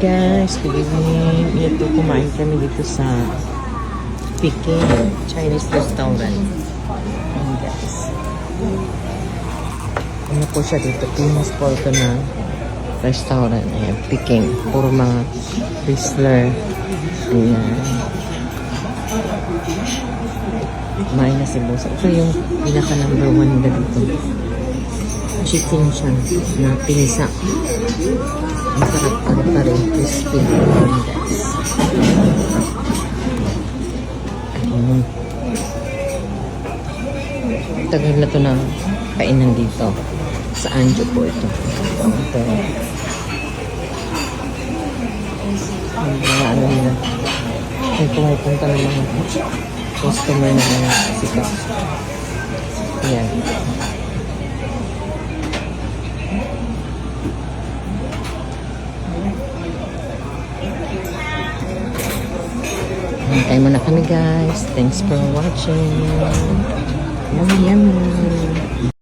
guys, good evening. Ito, kumain kami dito sa Peking Chinese restaurant. Ayan guys. Ano po siya dito? Famous po ito na restaurant. Ayan, Peking. Puro mga Whistler. Ayan. Kumain na si Bosa. Ito yung pinaka number 1 nila dito. Chicken siya na pinisa. Ang sarap pa rin. Crispy. Guys. Tagal na to na kainan dito. Sa Anjo po ito. Ito. Ang mga ano nila. May pumupunta ng mga customer na mga sikat. Ayan. Hintay mo na kami guys. Thanks for watching. Yummy yummy.